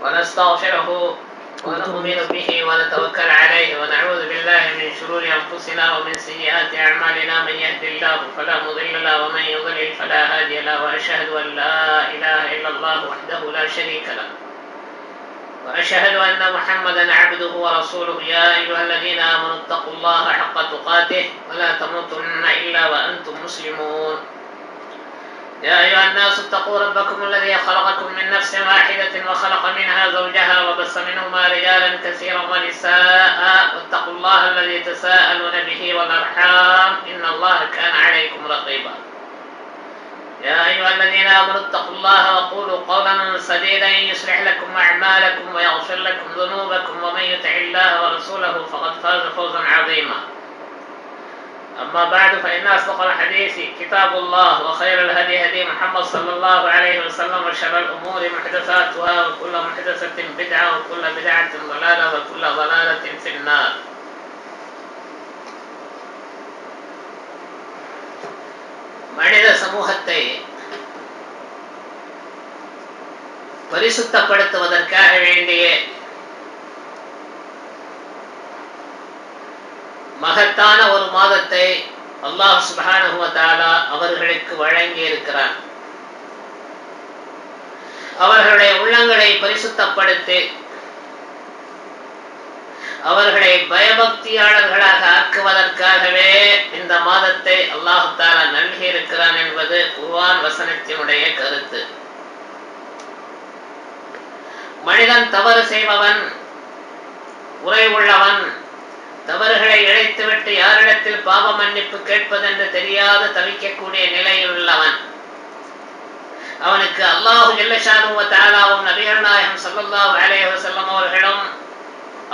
ونستغفره ونؤمن به ونتوكل عليه ونعوذ بالله من شرور أنفسنا ومن سيئات أعمالنا. من يهد الله فلا مضل له ومن يضلل فلا هادي له، وأشهد أن لا إله إلا الله وحده لا شريك له، وأشهد أن محمدا عبده ورسوله. يا أيها الذين آمنوا اتقوا الله حق تقاته ولا تموتن إلا وأنتم مسلمون. يا أيها الناس اتقوا ربكم الذي خلقكم من نفس واحدة وخلق منها زوجها وبث منهما رجالا كثيرا ونساء، واتقوا الله الذي تساءلون به والأرحام إن الله كان عليكم رقيبا. يا أيها الذين آمنوا اتقوا الله وقولوا قولا سديدا يصلح لكم أعمالكم ويغفر لكم ذنوبكم، ومن يطع الله ورسوله فقد فاز فوزا عظيما. أما بعد، فإن أصدق الحديث كتاب الله، وخير الهدي هدي محمد صلى الله عليه وسلم، وشر الأمور محدثاتها، وكل محدثة بدعة، وكل بدعة ضلالة، وكل ضلالة في النار. மனித சமூகத்தை பரிசுத்தப்படுத்துவதற்காக வேண்டிய மகத்தான ஒரு மாதத்தை அல்லாஹ் சுப்ஹானஹு வ தஆலா அவர்களுக்கு வழங்கி இருக்கிறார். அவர்களுடைய உள்ளங்களை பரிசுத்தப்படுத்தி அவர்களை பயபக்தியாளர்களாக ஆக்குவதற்காகவே இந்த மாதத்தை அல்லாஹ் தஆலா நல்கி இருக்கிறான் என்பது குர்ஆன் வசனத்தினுடைய கருத்து. மனிதன் தவறு செய்பவன், உரை உள்ளவன், தவறுகளை இழைத்துவிட்டு யாரிடத்தில் பாவ மன்னிப்பு கேட்பதென்று தெரியாது தவிக்கக்கூடிய நிலையில் உள்ளவன். அவனுக்கு அல்லாஹு ஜல்ல ஷானுஹு வ தஆலாவும் நபிகள் நாயகம் ஸல்லல்லாஹு அலைஹி வஸல்லம் அவர்களும்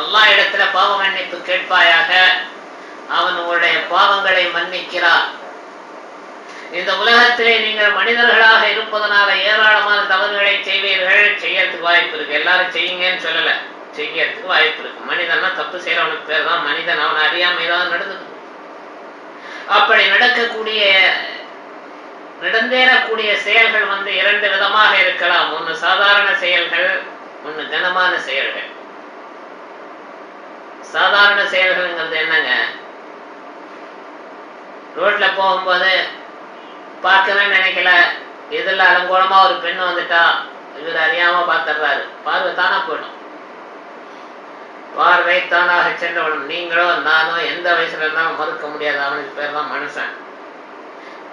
அல்லாஹ் இடத்துல பாவ மன்னிப்பு கேட்பாயாக, அவன் உங்களுடைய பாவங்களை மன்னிக்கிறார். இந்த உலகத்திலே நீங்கள் மனிதர்களாக இருப்பதனால ஏராளமான தவறுகளை செய்வீர்கள். செய்யறதுக்கு வாய்ப்பு இருக்கு. எல்லாரும் செய்யுங்கன்னு சொல்லல, செய்யறதுக்கு வாய்ப்பு இருக்கு. மனிதன்னா தப்பு செய்யறவனுக்கு பேர் தான் மனிதன். அவன் அறியாம ஏதாவது நடந்தது. அப்படி நடந்தேறக்கூடிய செயல்கள் இரண்டு விதமாக இருக்கலாம். ஒன்று சாதாரண செயல்கள், ஒன்று கனமான செயல்கள். சாதாரண செயல்கள்ங்கிறது என்னங்க? ரோட்ல போகும்போது பார்க்கவே நினைக்கல, எதிரில் அலங்கோலமா ஒரு பெண்ணு வந்துட்டா, இவர் அறியாம பார்த்துடுறாரு. பார்வை தானா போயிடும். பார்வை தானாக சென்றவனும் நீங்களோ நானோ எந்த வயசுல இருந்தாலும் மறுக்க முடியாது. அவனுக்கு பேர் தான் மனுஷன்.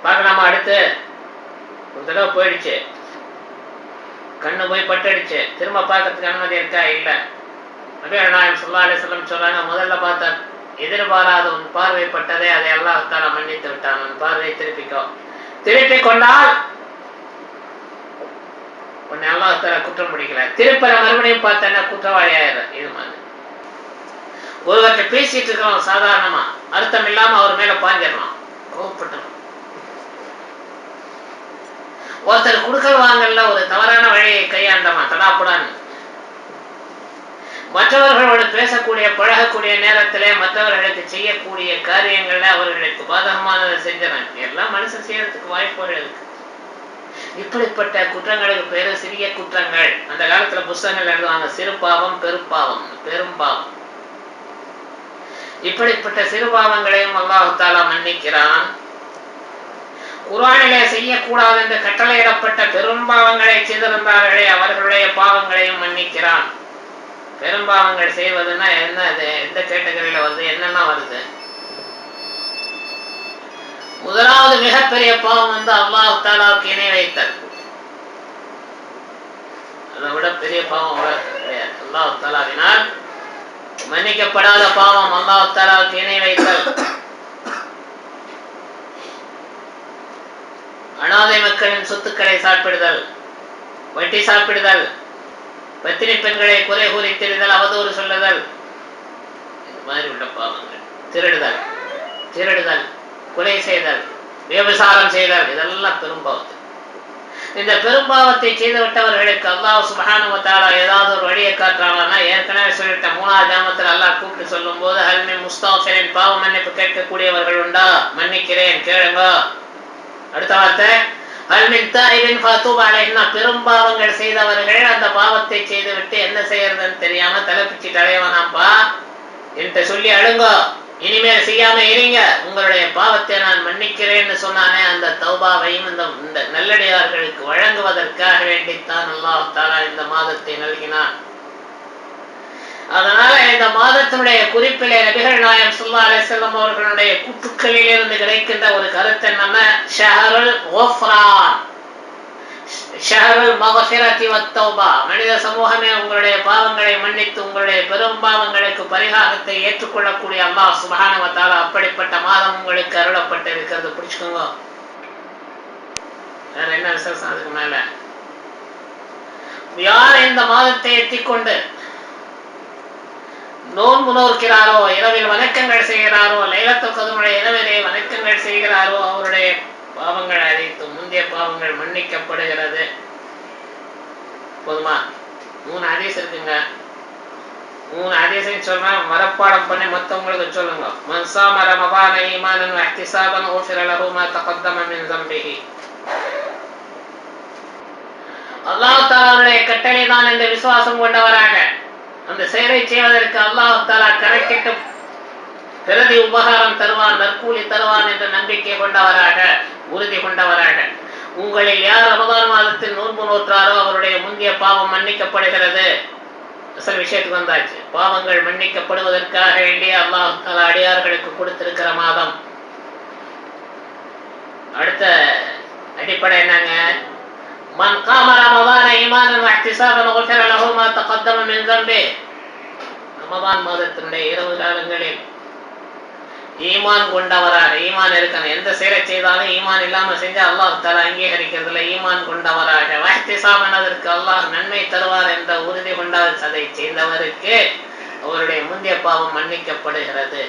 பார்க்கலாமா? அடுத்து ஒரு தடவை போயிடுச்சு, கண்ணு போய் பட்டடிச்சு, திரும்ப பார்க்கறதுக்கு அனுமதி இருக்கா? இல்லை. நபிகள் நாயகம் ஸல்லல்லாஹு அலைஹி வஸல்லம் சொல்றாங்க, முதல்ல பார்த்தார், எதிர்பாராத உன் பார்வைப்பட்டதே அதை அல்லாஹ் தஆலா மன்னித்து விட்டான். உன் பார்வையை திருப்பி கொண்டால் உன்னை அல்லாஹ் தஆலா குற்றம் பிடிக்கல. திருப்பற மறுபடியும் பார்த்தா குற்றவாளி ஆயிடுற. இது மாதிரி ஒருவர்கிட்ட பேசிட்டு இருக்கிறோம், சாதாரணமா அர்த்தம் இல்லாம அவர் மேல பாஞ்சிடலாம், கோவப்பட்டோம். ஒருத்தர் குடுக்கல் வாங்கல ஒரு தவறான வழியை கையாண்டமா தடாப்புடான்னு மற்றவர்களோடு பேசக்கூடிய பழகக்கூடிய நேரத்திலே மற்றவர்களுக்கு செய்யக்கூடிய காரியங்கள்ல அவர்களுக்கு பாதகமானதை செஞ்சாங்க. எல்லாம் மனுஷன் செய்யறதுக்கு வாய்ப்புகள் இருக்கு. இப்படிப்பட்ட குற்றங்களுக்கு பேரு சிறிய குற்றங்கள். அந்த காலத்துல புஸ்தகங்கள் எழுதுவாங்க, சிறு பாவம் பெரும்பாவம் பெரும் பாவம். இப்படிப்பட்ட சிறு பாவங்களையும் அல்லாஹ் தஆலா மன்னிக்கிறான். குர்ஆனிலே செய்யக்கூடாது என்று கட்டளையிடப்பட்ட பெரும்பாவங்களை செய்திருந்தார்களே அவர்களுடைய பாவங்களையும் மன்னிக்கிறான். பெரும்பாவங்கள் செய்வதுன்னா என்ன? அது எந்த கேட்டகரியில வருது? என்னென்ன வருது? முதலாவது மிகப்பெரிய பாவம் அல்லாஹ் தஆலாவுக்கு இணை வைத்தல். அதை விட பெரிய பாவம் கிடையாது. அல்லாஹ் தஆலாவினால் மன்னிக்கப்படாத பாவம் அல்லாஹ் தஆலாவுக்கு இணை வைத்தல். அனாதை மக்களின் சொத்துக்களை சாப்பிடுதல், வட்டி சாப்பிடுதல், பத்தினி பெண்களை குறை கூறி திரிதல், அவதூறு சொல்லுதல், இது மாதிரி உள்ள பாவங்கள். திருடுதல், கொலை செய்தல், விபசாரம் செய்தல், இதெல்லாம் பெரும்பாவத்து. இந்த பெரும்பாவத்தை செய்து விட்டவர்களுக்கு அல்லாஹ் சுப்ஹானஹு வ தஆலா ஏதாவது ஒரு வழியை காட்டுறாங்கன்னா, ஏற்கனவே சொல்லிட்ட 3ஆவது ஜாமத்தில் அல்லாஹ் கூப்பிட்டு சொல்லும் போது, ஹல்மி முஸ்தஃபிரின், பாவ மன்னிப்பு கேட்கக்கூடியவர்கள் உண்டா? மன்னிக்கிறேன், கேளுங்க. அடுத்த வார்த்தை, ஹல் மின் தாயிபின் ஃபதூப அலைஹின்னா, பெரும்பாவங்கள் செய்தவர்கள் அந்த பாவத்தை செய்துவிட்டு என்ன செய்யறதுன்னு தெரியாம தலைப்பிச்சுட்டு அலையவனாம்பா என்று சொல்லி அழுங்கோ, இனிமேல் செய்யாம இருங்க, உங்களுடைய பாவத்தை நான் மன்னிக்கிறேன்னு சொன்னானே, அந்த தௌபாவையும் இந்த நல்லடியார்களுக்கு வழங்குவதற்காக வேண்டித்தான் அல்லாஹ் தஆலா இந்த மாதத்தை நல்கினான். அதனால இந்த மாதத்தினுடைய குறிப்பிலே நபிகள் நாயகம் ஸல்லல்லாஹு அலைஹி வஸல்லம் அவர்களுடைய கூற்றுக்களில் இருந்து கிடைக்கின்ற ஒரு கருத்து என்னன்னா, ஷஹருல் குஃப்ரான், ஷஹருல் மக்ஃபிரத்தி வத்தௌபா, மனித சமூகமே உங்களுடைய பாவங்களை மன்னித்து உங்களுடைய பெரும் பாவங்களுக்கு பரிகாரத்தை ஏற்றுக்கொள்ளக்கூடிய அல்லாஹ் சுப்ஹானஹு வ தஆலா அப்படிப்பட்ட மாதம் உங்களுக்கு அருளப்பட்டு இருக்கிறது. பிடிச்சுக்கோங்க. வேற என்ன விசேஷம் அதுக்கு மேல? யார் இந்த மாதத்தை எத்திக்கொண்டு நோன்பு நோக்கிறாரோ, இரவில் வணக்கங்கள் செய்கிறாரோ, லைலத்துல் கத்ருடைய இரவிலே வணக்கங்கள் செய்கிறாரோ, அவருடைய பாவங்கள் அனைத்தும் முந்தைய பாவங்கள் மன்னிக்கப்படுகிறது. போதுமா? 3 ஹதீஸ் இருக்குங்க. 3 ஹதீஸையும் சொல்றேன், மரப்பாடம் பண்ணி மற்றவங்களுக்கு சொல்லுங்க. மன் ஸாம ரமதான ஈமானன் வ இஹ்திஸாபன் உஃபிர லஹு மா தகத்தம மின் ஸம்பிஹி. அல்லாஹ் தஆலாவுடைய கட்டளை தான் என்று விசுவாசம் கொண்டவராக அந்த செயலை செய்வதற்கு அல்லாஹ் தஆலா கணக்கிட்டு பிரதி உபகாரம் தருவான், நற்கூலி தருவான் என்ற நம்பிக்கை கொண்டவராக, உறுதி கொண்டவராக, உங்களில் யார் ரமதான் மாதத்தில் நோன்பு நோற்றாரோ அவருடைய முந்தைய பாவம் மன்னிக்கப்படுகிறது. அசல் விஷயத்துக்கு வந்தாச்சு. பாவங்கள் மன்னிக்கப்படுவதற்காக வேண்டிய அல்லாஹ் தஆலா அடியார்களுக்கு கொடுத்திருக்கிற மாதம். அடுத்த அடிப்படை என்னங்க? மன் காம ரமதான ஈமானன் வ இஹ்திஸாபன் குஃபிர லஹு மா தகத்தம மின் ஸம்பி. ரமதான் மாதத்தினுடைய இரவு காலங்களில் ஈமான் கொண்டவராக, ஈமான் இருக்கணும், எந்த செயலை செய்தாலும் ஈமான் இல்லாம செஞ்சா அல்லாஹ் தஆலா அங்கீகரிக்கிறதுல, ஈமான் கொண்டவராக வ இஹ்திஸாபன், அதற்கு அல்லாஹ் நன்மை தருவார் என்ற உறுதி கொண்டால் அதை செய்தவருக்கு அவருடைய முந்தைய பாவம் மன்னிக்கப்படுகிறது.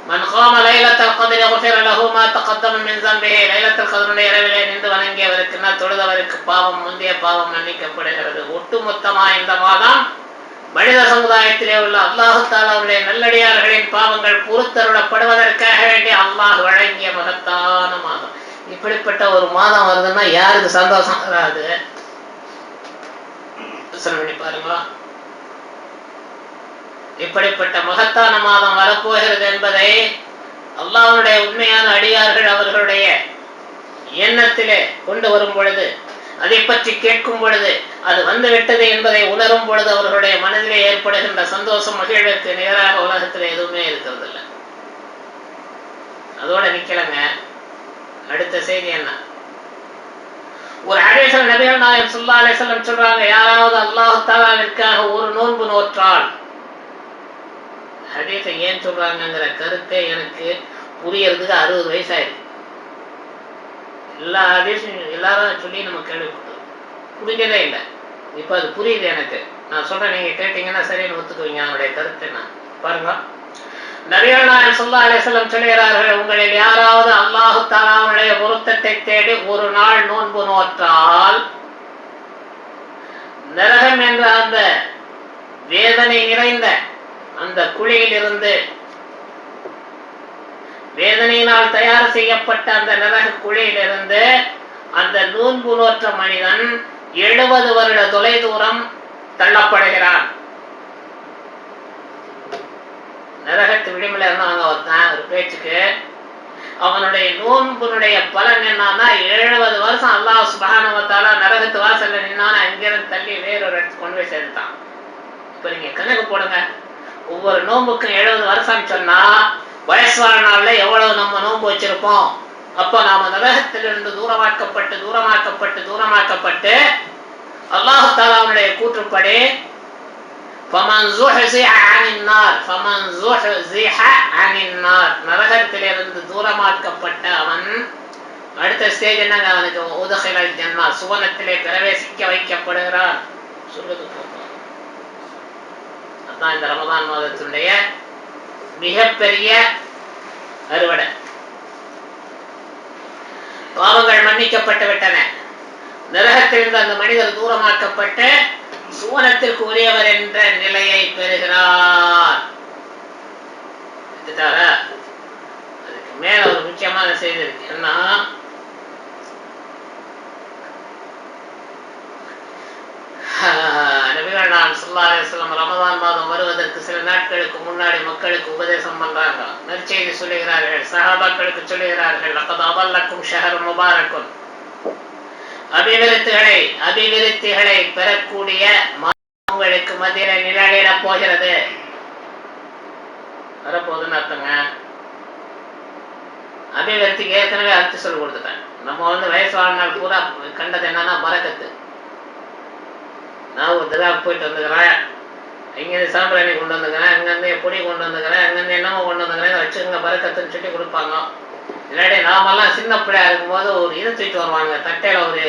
மன் காம லைலத்துல் கத்ரி குஃபிர லஹு மா தகத்தம மின் ஸம்பிஹி. லைலத்துல் கத்ருடைய இரவிலே நின்று வணங்கியவருக்கு, தொழுதவருக்கு பாவம் முந்தைய பாவம் மன்னிக்கப்படுகிறது. ஒட்டுமொத்தமா இந்த மாதம் மனித சமுதாயத்திலே உள்ள அல்லாஹ் தஆலாவுடைய நல்லடியார்களின் பாவங்கள் பொறுத்தருளப்படுவதற்காக வேண்டி அல்லாஹ் வழங்கிய மகத்தான மாதம். இப்படிப்பட்ட ஒரு மாதம் வருதுன்னா யாருக்கு சந்தோஷம் வராது? பண்ணி பாருங்க. இப்படிப்பட்ட மகத்தான மாதம் வரப்போகிறது என்பதை அல்லாஹ்வுடைய உண்மையான அடியார்கள் அவர்களுடைய எண்ணத்திலே கொண்டு வரும் பொழுது, அதை பற்றி கேட்கும் பொழுது, அது வந்து விட்டது என்பதை உணரும் பொழுது அவர்களுடைய மனதிலே ஏற்படுகின்ற சந்தோஷம், மகிழ்வுக்கு நேராக உலகத்தில் எதுவுமே இருக்கிறது இல்லை. அதோட நிக்கலங்க. அடுத்த செய்தி என்ன? ஒரு ஹதீஸில் நபிகள் நாயகம் ஸல்லல்லாஹு அலைஹி வஸல்லம் சொல்றாங்க, யாராவது அல்லாஹ் தஆலாவிற்காக ஒரு நோன்பு நோற்றால், ஹதீஸை ஏன் சொல்றாங்கிற கருத்தை எனக்கு புரியறதுக்கு 60 வயசாயிருக்கு. எல்லா ஹதீஸும் எல்லாரும் சொல்லி நம்ம கேள்விப்பட்டோம், புரிஞ்சதே இல்லை. இப்போ அது புரியுது எனக்கு. நான் சொல்றேன், நீங்க கேட்டீங்கன்னா சரின்னு ஒத்துக்குவீங்க அதனுடைய கருத்தை. நான் பாருங்க, நபிகள் நாயகம் ஸல்லல்லாஹு அலைஹி வஸல்லம் சொல்கிறார்கள், உங்களில் யாராவது அல்லாஹ் தஆலாவுடைய பொருத்தத்தை தேடி ஒரு நாள் நோன்பு நோற்றால், நரகம் என்ற அந்த வேதனை நிறைந்த அந்த குழியில் இருந்து, வேதனையினால் தயார் செய்யப்பட்ட அந்த நரக குழியிலிருந்து அந்த நோன்பு நோற்ற மனிதன் 70 வருட தொலை தூரம் தள்ளப்படுகிறான். நரகத்து விளிம்பில் இருந்தாங்க ஒருத்தன், ஒரு பேச்சுக்கு அவனுடைய நோன்புனுடைய பலன் என்னன்னா 70 வருஷம் அல்லாஹ் சுப்ஹானஹு வ தஆலா நரகத்து வாசல்ல நின்னான அங்கிருந்து தள்ளி வேறொரு இடத்துக்கு கொண்டு போய் சேர்த்தான். இப்ப நீங்க கணக்கு போடுங்க, ஒவ்வொரு நோன்புக்கும் 70 வருஷம் சொன்னா வயசு வாழ்நாள்ல எவ்வளவு நம்ம நோன்பு வச்சிருப்போம். அப்ப நாம நரகத்திலிருந்து தூரமாக்கப்பட்டு அல்லாஹ் தஆலாவுடைய கூற்றுப்படி நரகத்திலிருந்து தூரமாக்கப்பட்ட அவன் அடுத்த ஸ்டேஜ் என்னங்க? அவனுக்கு உதஹிலல் ஜன்னா, சுவனத்திலே பிரவேசிக்க வைக்கப்படுகிறான். சொல்றது அதான் இந்த ரமதான் மாதத்தினுடைய மிகப்பெரிய அறுவடை. பாவங்கள் மன்னிக்கப்பட்டு விட்டன, நரகத்திலிருந்து அந்த மனிதர் தூரமாக்கப்பட்டு சுவனத்திற்கு உரியவர் என்ற நிலையை பெறுகிறார். அதுக்கு மேல ஒரு முக்கியமான செய்தி இருக்கு. என்ன, நபிகள் நாயகம் ஸல்லல்லாஹு அலைஹி வஸல்லம் ரமதான் மாதம் வருவதற்கு சில நாட்களுக்கு முன்னாடி மக்களுக்கு உபதேசம் பண்றாங்க, நற்செய்தி சொல்லுகிறார்கள், சஹாபாக்களுக்கு சொல்லுகிறார்கள், லக்கத் அபல்லக்கும் ஷஹர் முபாரக்குன், அபிவிருத்திகளை பெறக்கூடிய உங்களுக்கு மத்தியில நிழலிட போகிறது. வரப்போகுதுன்னு அர்த்தங்க. அபிவிருத்திக்கு ஏற்கனவே அர்த்தம் சொல்லி கொடுத்துட்டேன். நம்ம வயசு வாழ்நாள் பூரா கண்டது என்னன்னா பரக்கத்து. நான் ஒரு தடவை போயிட்டு வந்துக்கிறேன், இங்கேருந்து சாம்பிராணி கொண்டு வந்துக்கிறேன், அங்கேருந்து பொடி கொண்டு வந்துக்கிறேன், அங்கேருந்து என்னமோ கொண்டு வந்துக்கிறேன், வச்சுக்கோங்க பரக்கத்துன்னு சொல்லி கொடுப்பாங்க. இல்லாட்டி நாமெல்லாம் சின்ன பிள்ளையா இருக்கும்போது ஒரு இதை தூக்கிட்டு வருவாங்க, தட்டையில ஒரு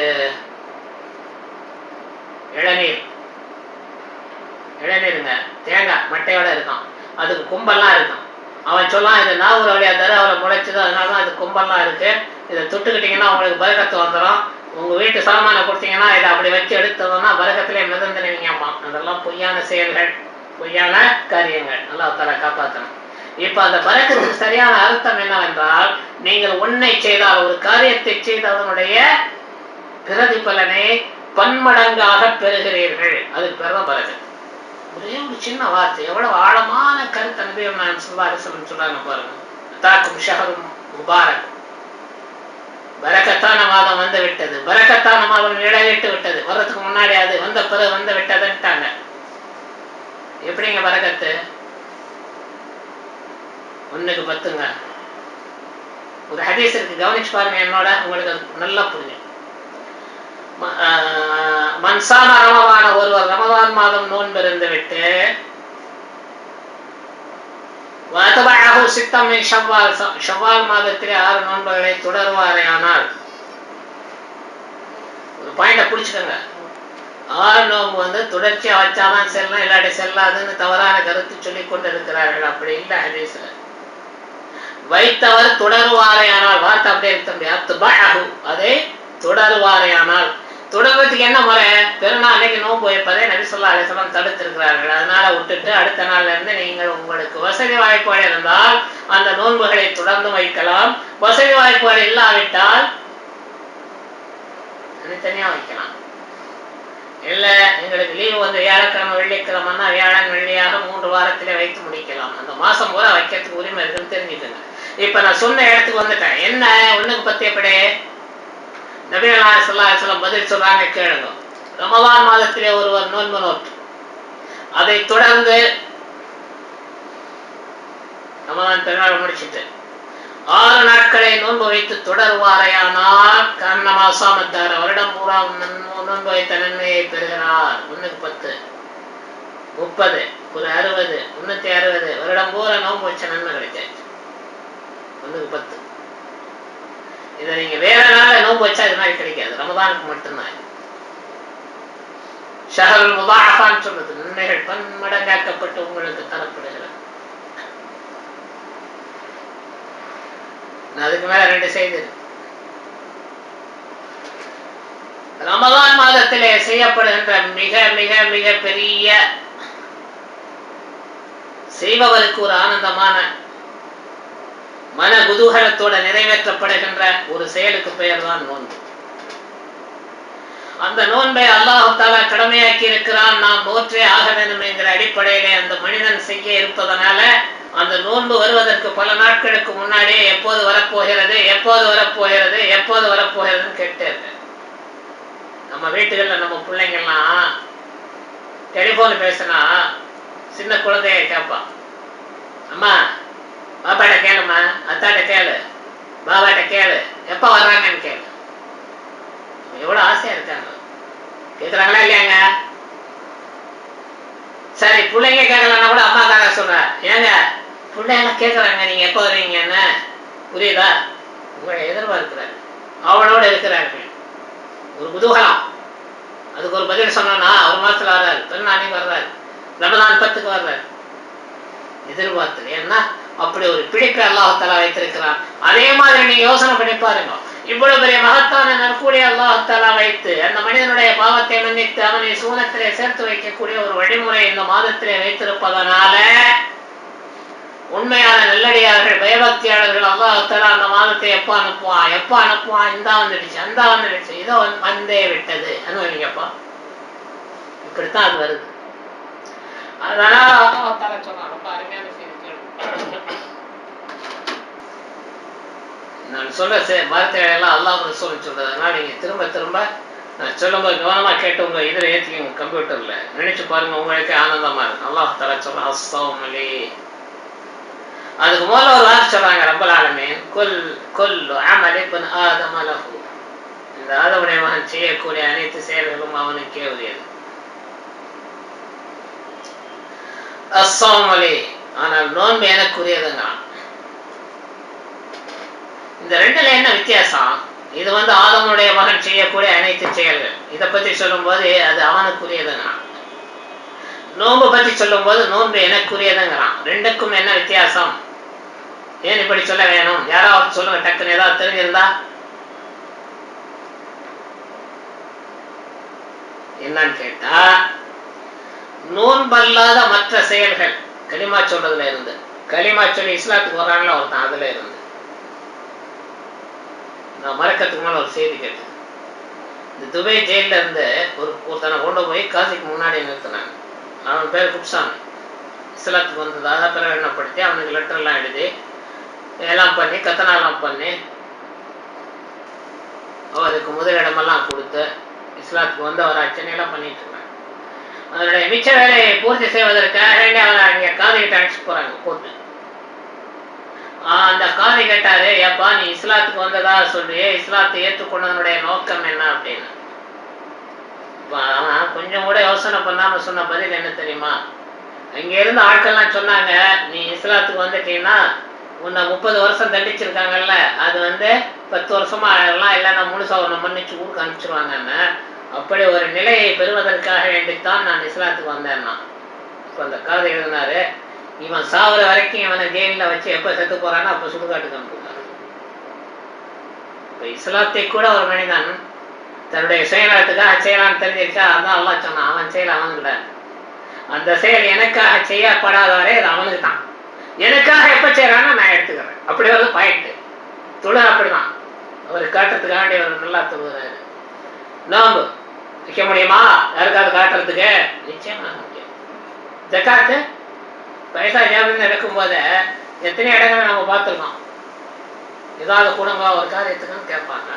இளநீருங்க, தேங்காய் மட்டையோட இருக்கும், அதுக்கு கொம்பெல்லாம் இருக்கும். அவன் சொல்லான், இது நாகூர் வழியா தர அவளை முளைச்சது, அதனாலதான் அது கொம்பெல்லாம் இருக்கு, இதை தொட்டுக்கிட்டீங்கன்னா உங்களுக்கு பரக்கத்து வந்துடும், உங்க வீட்டு சாமான கொடுத்தீங்கன்னா இதை அப்படி வச்சு எடுத்ததுன்னா பரக்கத்திலே மிதந்துடுவீங்கம்மா. அதெல்லாம் பொய்யான செயல்கள், பொய்யான காரியங்கள். அல்லாஹ் தஆலா காப்பாற்றணும். இப்ப அந்த பரக்கத்துக்கு சரியான அர்த்தம் என்னவென்றால், நீங்கள் ஒன்றை செய்தால், ஒரு காரியத்தை செய்து அதனுடைய பிரதிபலனை பன்மடங்காக பெறுகிறீர்கள், அதுக்கு பேர் தான் பரக்கத்து. ஒரே ஒரு சின்ன வார்த்தை எவ்வளவு ஆழமான கருத்து நபிகள் நாயகம் ஸல்லல்லாஹு அலைஹி வஸல்லம் சொல்றாங்க பாருங்க. தாக்கும் ஷஹரும் முபாரக், பரக்கத்தான மாதம் வந்து விட்டது, பரக்கத்தான மாதம் இடையிட்டு விட்டது, வர்றதுக்கு முன்னாடி அது வந்த பிறகு வந்து விட்டதுன்ட்டாங்க. எப்படிங்க பரக்கத்து? 1க்கு 10ங்க. ஒரு ஹதீஸ் இருக்கு, கவனிச்சு பாருங்க, என்னோட உங்களுக்கு நல்லா புரியும். மன்சான ரமதான, ஒருவர் ரமதான் மாதம் நோன்பு இருந்து விட்டு ஷவ்வால் மாதத்திலே 6 நோன்புகளை தொடர்வாரையானால், ஒரு பாயிண்ட புடிச்சுக்கோங்க, 6 நோன்பு தொடர்ச்சியா வச்சாதான் செல்லும், இல்லாட்டி செல்லாதுன்னு தவறான கருத்து சொல்லி கொண்டு இருக்கிறார்கள். அப்படி இல்லை ஹதீஸ்ல. வைத்தவர் தொடருவாரையானால், வார்த்தை அப்படியே இருக்க முடியாது, அதை தொடருவாரையானால், தொடர்வதுக்கு என்ன முறை? பெருநாள் அன்னைக்கு நோன்பு வைப்பதை நபி ஸல்லல்லாஹு அலைஹி வஸல்லம் தடுத்திருக்கிறார்கள். அதனால விட்டுட்டு அடுத்த நாள்ல இருந்து நீங்கள் உங்களுக்கு வசதி வாய்ப்புகள் இருந்தால் அந்த நோன்புகளை தொடர்ந்து வைக்கலாம். வசதி வாய்ப்புகள் இல்லாவிட்டால் தனித்தனியா வைக்கலாம். இல்ல எங்களுக்கு லீவு வியாழக்கிழமை வெள்ளிக்கிழமைன்னா வியாழன் வெள்ளியாக 3 வாரத்திலே வைத்து முடிக்கலாம். அந்த மாசம் பூரா வைக்கிறதுக்கு உரிமை இருக்குன்னு தெரிஞ்சுக்கங்க. இப்ப நான் சொன்ன இடத்துக்கு வந்துட்டேன். என்ன 1க்கு 10 எப்படி? நபிகள் நாயகம் ஸல்லல்லாஹு அலைஹி வஸல்லம் பதில் சொல்றாங்க, கேளுங்க. ரமதான் மாதத்திலே ஒருவர் நோன்பு நோட்டு அதை தொடர்ந்து ரமதான் பெருநாள் முடிச்சுட்டு 6 நாட்களை நோன்பு வைத்து தொடர்வாரையானால் கண்ணமா சாமத்தார வருடம் பூரா நோன்பு வைத்த நன்மையை பெறுகிறார். 1க்கு 10, 30, ஒரு 60, 360 வருடம் பூரா நோன்பு வச்ச நன்மை கிடைச்சாச்சு. 1க்கு 10. இதை நீங்க வேற நாள நோன்பு வச்சா இது மாதிரி கிடைக்காது, ரமதானுக்கு மட்டும்தான். ஷஹருல் முதாஅஃபான்னு சொல்றது, நன்மைகள் பன்மடங்காக்கப்பட்டு உங்களுக்கு தரப்படுகிறது. அதுக்கு மேல 2 செய்தி. ரமதான் மாதத்திலே செய்யப்படுகின்ற மிக மிக மிக பெரிய, செய்பவருக்கு ஒரு ஆனந்தமான மன குதூகலத்தோட நிறைவேற்றப்படுகின்ற ஒரு செயலுக்கு பெயர் தான் நோன்பு. அந்த நோன்பை அல்லாஹ் தஆலா கடமையாக்கி இருக்கிறான். நாம் நோற்றே ஆக வேண்டும் என்கிற அடிப்படையிலே அந்த மனிதன் செய்ய இருப்பதனால அந்த நோன்பு வருவதற்கு பல நாட்களுக்கு முன்னாடியே எப்போது வரப்போகிறது, எப்போது வரப்போகிறது, எப்போது வரப்போகிறதுன்னு கேட்டே இருக்க. நம்ம வீட்டுகள்ல நம்ம பிள்ளைங்கள்லாம் டெலிபோன் பேசினா சின்ன குழந்தைய கேட்பான், அம்மா பாப்பாட்ட கேளுமா, அத்தாட்ட கேளு, பாபாட்ட கேளு, எப்ப வர்றாங்கன்னு கேளு. எவ்வளவு ஆசையா இருக்காங்க, கேக்குறாங்களா இல்லையாங்க? சரி, பிள்ளைங்க கேட்கலன்னா கூட அம்மாக்காக சொல்ற, ஏங்க பிள்ளைங்க கேட்கறாங்க, நீங்க எப்ப வருவீங்கன்னு, புரியுதா? உங்களை எதிர்பார்க்கிறாரு, அவளோட இருக்கிறார்கள், ஒரு குதூகலம். அதுக்கு ஒரு பதில் சொன்னா 1 மாசத்துல வர்றாரு, பெருநாளைக்கு வர்றாரு, ரமதான் 10க்கு வர்றாரு, எதிர்பார்த்து. ஏன்னா அப்படி ஒரு பிடிப்பை அல்லாஹ் தஆலா வைத்திருக்கிறான். அதே மாதிரி நீங்க யோசனை பண்ணி பாருங்க, இவ்வளவு பெரிய மகத்தான நற்கூலியை அல்லாஹ் தஆலா வைத்து அந்த மனிதனுடைய பாவத்தை மன்னித்து அவனை சூனத்திலே சேர்த்து வைக்கக்கூடிய ஒரு வழிமுறை இந்த மாதத்திலே வைத்திருப்பதனால உண்மையான நல்லடியார்கள் பயபக்தியாளர்கள் அல்லாஹ் தஆலா அந்த மாதத்தை எப்ப அனுப்புவான் இந்த வந்துடுச்சு அந்த வந்துடுச்சு இதோ வந்தே விட்டது அனுபவிங்கப்பா. இப்படித்தான் அது வருது. அதனால அல்லாஹ் தஆலா சொல்றான், ரொம்ப அருமையான செய்தி. நான் சொல்ற வார்த்தைகள் எல்லாம் அல்லாஹ் ரசூல் சொல்றது. அதனால நீங்க திரும்ப திரும்ப நான் சொல்லும்போது கவனமா கேட்டு உங்க இதுல ஏற்றிக்கோங்க, கம்ப்யூட்டர்ல நினைச்சு பாருங்க, உங்களுக்கே ஆனந்தமா இருக்கு. அல்லாஹ் தஆலா சொல்றான் அஸ்ஸௌமலி. அதுக்கு முதல்ல ஒரு வார்த்தை சொல்றாங்க ரப்பல் ஆலமீன், குல்லு அமல் இப்ன ஆதம லஹு. இந்த ஆதமுடைய மகன் செய்யக்கூடிய அனைத்து செயல்களும் அவனுக்கே உரியது. அஸ்ஸௌமலி, ஆனால் நோன்பு எனக்குரியதுங்க. இந்த ரெண்டுல என்ன வித்தியாசம்? இது ஆதமுடைய மகன் செய்யக்கூடிய அனைத்து செயல்கள், இதை பத்தி சொல்லும் போது அது அவனுக்குரியதுங்கிறான். நோன்பு பத்தி சொல்லும் போது நோன்பு எனக்குரியதுங்கிறான். ரெண்டுக்கும் என்ன வித்தியாசம்? ஏன் இப்படி சொல்ல வேணும்? யாராவது சொல்லுங்க, டக்குன்னு ஏதாவது தெரிஞ்சிருந்தா. என்னன்னு கேட்டா, நோன்பல்லாத மற்ற செயல்கள் களிமா சொல்றதுல இருந்து, களிமா சொல்லி இஸ்லாத்துக்கு வர்றாங்களா ஒருத்தன், அதுல இருந்து நான் மறக்கிறதுக்கு மேல ஒரு செய்தி கேட்டேன். இந்த துபை ஜெயில இருந்து ஒருத்தனை கொண்டு போய் காசிக்கு முன்னாடி நிறுத்தினாங்க. அவன் பேர் குப்சாமி. இஸ்லாத்துக்கு வந்ததாக பிரகடனப்படுத்தி அவனுக்கு லெட்டர்லாம் எழுதி எல்லாம் பண்ணி கத்தனாலாம் பண்ணி அவருக்கு முதலிடமெல்லாம் கொடுத்து இஸ்லாத்துக்கு அவர் சென்னையெல்லாம் பண்ணிட்டு இருக்காங்க. அதனுடைய மிச்ச வேலையை பூர்த்தி செய்வதற்காக அவனை அங்கே காதிகிட்ட அழைச்சிட்டு போறாங்க போட்டு. அந்த காதி கேட்டாரு, ஏப்பா நீ இஸ்லாத்துக்கு வந்ததா சொல்றியே, இஸ்லாத்தை ஏற்றுக்கொண்டதனுடைய நோக்கம் என்ன அப்படின்னு. அவன் கொஞ்சம் கூட யோசனை பண்ணாம சொன்ன பதில் என்ன தெரியுமா? அங்க இருந்து ஆட்கள்லாம் சொன்னாங்க, நீ இஸ்லாத்துக்கு வந்துட்டீங்கன்னா உன்னை 30 வருஷம் தண்டிச்சிருக்காங்கல்ல, அது 10 வருஷமா ஆயிடலாம், இல்லைன்னா முழுசா உன்னை மன்னிச்சு ஊருக்கு அனுப்பிச்சிருவாங்கன்னு. அப்படி ஒரு நிலையை பெறுவதற்காக வேண்டித்தான் நான் இஸ்லாத்துக்கு வந்தேன்னா. இப்போ அந்த காதை எழுதினாரு, இவன் சாவர வரைக்கும் இவனை ஜெயிலில் வச்சு எப்ப செத்து போறானோ அப்ப சுடுகாட்டுக்கு அனுப்புறாரு. இப்ப இஸ்லாத்தை கூட ஒரு மனிதன் தன்னுடைய சுயநலத்துக்காக செய்யலான்னு தெரிஞ்சிருச்சா, அதான் அல்லாஹ் சொன்னான், அவன் செயல் அவனுக்கு. அந்த செயல் எனக்காக செய்யப்படாதவரே அது அவனுக்கு தான். எனக்காக எப்ப செய்யறான்னு நான் எடுத்துக்கிறேன். அப்படி ஒரு பாயிண்ட். தொழு அப்படிதான் அவரு காட்டுறதுக்காண்டி அவர் நல்லா தொழுகிறாரு. நோம்பு வைக்க முடியுமா யாருக்காவது காட்டுறதுக்கு? நிச்சயமா முடியும். ஜக்காத்து பைசா ஜாமீன் நடக்கும் போது எத்தனை இடங்களை நம்ம பார்த்துருக்கோம். ஏதாவது கொடுங்க ஒரு காரியத்துக்குன்னு கேட்பாங்க.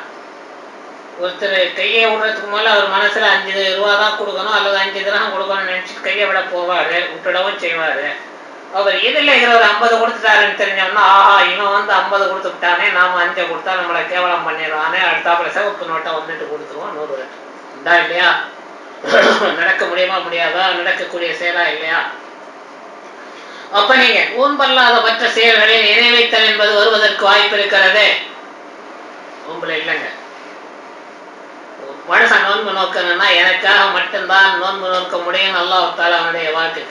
ஒருத்தர் கையை விடுறதுக்கு மேலே அவர் மனசுல 5 ரூபா தான் கொடுக்கணும் அல்லது 5 திரகம் கொடுக்கணும்னு நினைச்சிட்டு கையை விட போவாரு, விட்டுடவும் செய்வாரு. அவர் எதில் இருக்கிற ஒரு 50 கொடுத்துட்டாருன்னு தெரிஞ்சோம்னா, ஆஹா இவன் 50 கொடுத்து விட்டானே, நாம 5 கொடுத்தா நம்மளை கேவலம் பண்ணிடுவானே, அடுத்தாப்புல சிவப்பு நோட்டை வந்துட்டு கொடுத்துருவோம் 100 இந்தா இல்லையா? நடக்க முடியுமா முடியாதா? நடக்கக்கூடிய செயலா இல்லையா? அப்ப நீங்க ஊன்பல்லாத மற்ற செயல்களில் இணை வைத்தல் என்பது வருவதற்கு வாய்ப்பு இருக்கிறது. ஊம்புல இல்லைங்க. மனுஷன் நோன்பு நோக்கணும்னா எனக்காக மட்டும்தான் நோன்பு நோக்க முடியும். அல்லாஹ் தஆலா அவனுடைய வாக்கு.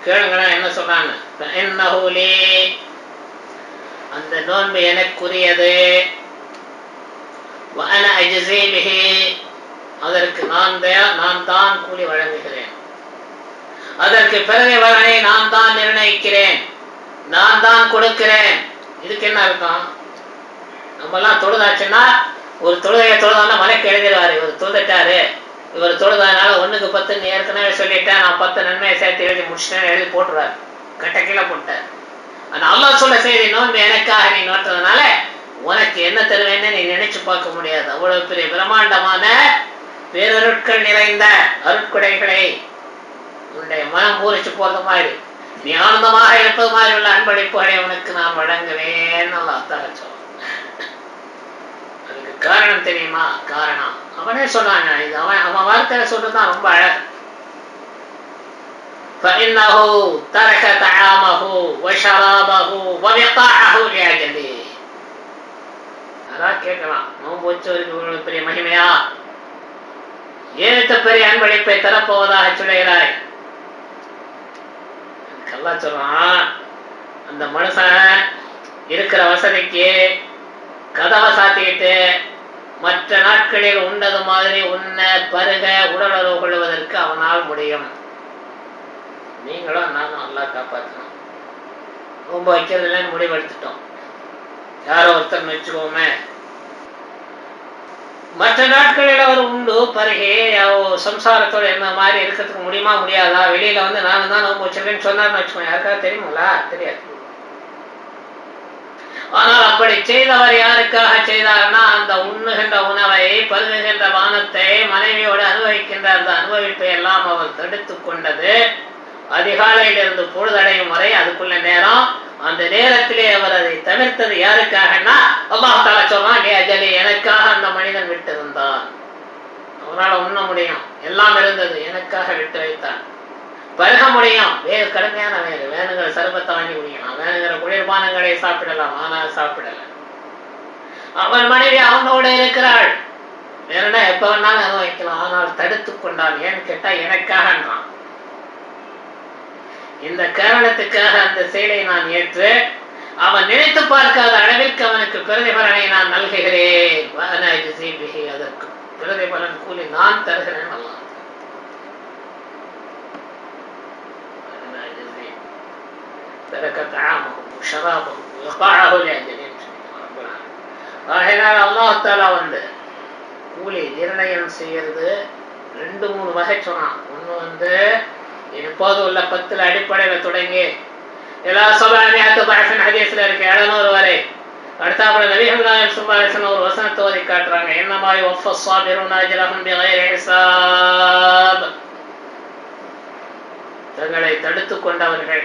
கேளுங்களா என்ன சொல்றான்னு. அந்த நோன்பு எனக்குரியது. அதற்கு நான் தான் கூலி வழங்குகிறேன். அதற்கு பிறகு பலனை நான் தான் நிர்ணயிக்கிறேன், நான் தான் கொடுக்கிறேன். இதுக்கு என்ன அர்த்தம்? நம்ம எல்லாம் தொழுதாச்சுன்னா ஒரு தொழுகையை தொழுதான்னா மலைக்கு எழுதிடுவாரு, இவர் தொழுதுட்டாரு, இவர் தொழுதானால 1க்கு 10 ஏற்கனவே சொல்லிட்டேன், நான் 10 நன்மையை சேர்த்து எழுதி முடிச்சுட்டேன் எழுதி போட்டுருவாரு, கட்ட கீழே போட்டார். ஆனா அல்லாஹ் சொல்ல செய்தி நோன்பு எனக்காக நீ நோட்டதுனால உனக்கு என்ன தருவேன்னு நீ நினைச்சு பார்க்க முடியாது. அவ்வளவு பெரிய பிரம்மாண்டமான பேரருட்கள் நிறைந்த அருட்கொடைகளை உன்னுடைய மனம் பூரிச்சு போறது மாதிரி நீ ஆனந்தமாக இருப்பது மாதிரி உள்ள அன்பளிப்புகளை உனக்கு நான் வழங்குவேன். அல்லாஹ் தஆலா சொல்றான். அதுக்கு காரணம் தெரியுமா? காரணம் அவனே சொன்னாங்க. இது அவன் வார்த்தையில சொல்றதுதான் ரொம்ப அழகு. فإنه ترك طعامه وشرابه وبقاعه لأجله. அதான் கேட்கலாம், நோன்பு வச்சவருக்கு இவ்வளவு பெரிய மகிமையா? ஏத்த பெரிய அன்பளிப்பை தரப்போவதாக சொல்லுகிறாய். அல்லாஹ் சொல்றான், அந்த மனுஷன் இருக்கிற வசதிக்கு கதவை சாத்திக்கிட்டு மற்ற நாட்களில் உண்டது மாதிரி உன்ன பருக உடலுறவு கொள்வதற்கு அவனால் முடியும். நீங்களும் நானும் அல்லாஹ் காப்பாற்றணும். நோன்பு வைக்கிறது இல்லைன்னு முடிவெடுத்துட்டோம், யாரோ ஒருத்தர் வச்சுக்கோமே. மற்ற நாட்களில் அவர் உண்டு பருகே சம்சாரத்தோட என்ன மாதிரி இருக்கிறதுக்கு முடியுமா முடியாதா? வெளியில வந்து நான் தான் நோன்பு வச்சிருக்கேன்னு சொன்னார்னு வச்சுக்கோங்க, யாருக்காவது தெரியுங்களா? தெரியாது. ஆனால் அப்படி செய்தவர் யாருக்காக செய்தார்னா, அந்த உண்ணுகின்ற உணவை, பருகுகின்ற பானத்தை, மனைவியோடு அனுபவிக்கின்ற அந்த அனுபவிப்பை எல்லாம் அவர் தடுத்து கொண்டது. அதிகாலையிலிருந்து பொழுதடையும் வரை அதுக்குள்ள நேரம், அந்த நேரத்திலே அவர் அதை தவிர்த்தது யாருக்காகனா, அல்லாஹ் தஆலா சொல்றான், எனக்காக அந்த மனிதன் விட்டு இருந்தான். அவரால் உண்ண முடியும், எல்லாம் இருந்தது, எனக்காக விட்டு வைத்தான். பருக முடியும், வேறு கடுமையான வேறு வேணுங்கிற சர்பத்தை வாங்கி குடிக்கலாம், வேணுங்கிற குளிர்பானங்களை சாப்பிடலாம், ஆனால் சாப்பிடல. அவன் மனைவி அவனோடு இருக்கிறாள், வேணும்னா எப்ப வேணாலும் அனுபவிக்கலாம், ஆனால் தடுத்து கொண்டான். ஏன்னு கேட்டா எனக்காகன்றான். இந்த காரணத்துக்காக அந்த செயலை நான் ஏற்று அவன் நினைத்து பார்க்காத அளவிற்கு அவனுக்கு பிரதிபலனை நான் நல்குகிறேன். அதற்கு பிரதிபலன் கூலி நான் தருகிறேன். அல்லாஹ் வந்து கூலி நிர்ணயம் செய்யறது 2-3 வகை சொன்னான். ஒண்ணு வந்து இப்போது உள்ள 10 அடிப்படையில தொடங்கி எல்லா ஹதீஸ்ல இருக்கு 700 வரை. அடுத்தாப்புல நபிகள் நாயகம் ஸல்லல்லாஹு அலைஹி வஸல்லம் ஒரு வசனத்தை ஓதி காட்டுறாங்க, இன்னமா யுவஃபஸ் ஸாபிரூன அஜ்ரஹும் பிகைரி ஹிசாப். தங்களை தடுத்து கொண்டவர்கள்,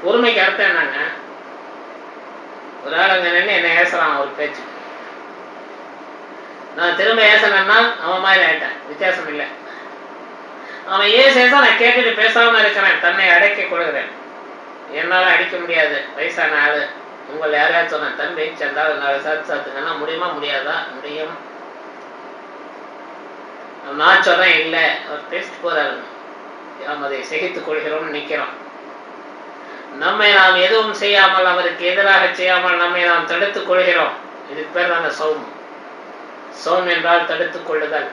பொறுமைக்கு அர்த்தம் என்னங்க? ஒரு ஆள் அங்க நின்று என்ன ஏசலாம் ஒரு பேச்சு, நான் திரும்ப ஏசனா அவன் மாதிரி ஆயிட்டேன், வித்தியாசம் இல்லை. அவன் ஏசேசா நான் கேட்டுட்டு பேசாம இருக்கிறேன், தன்னை அடக்கி கொள்கிறேன். என்னால அடிக்க முடியாது, வயசான ஆளு. உங்களை யாரையாவது சொன்னேன் தன் வெயிட் சேர்ந்தால் 4 சாத்து சாத்துங்கன்னா முடியுமா முடியாதா? முடியும். நான் சொல்றேன் இல்லை, அவர் பேசிட்டு போறாரு, நாம் அதை சகித்துக் கொள்கிறோம்னு நிக்கிறோம். நம்மை நாம் எதுவும் செய்யாமல், அவருக்கு எதிராக செய்யாமல் நம்மை நாம் தடுத்துக் கொள்கிறோம். இதுக்கு பேர் தாங்க சௌம். சௌம் என்றால் தடுத்துக் கொள்ளுதல்.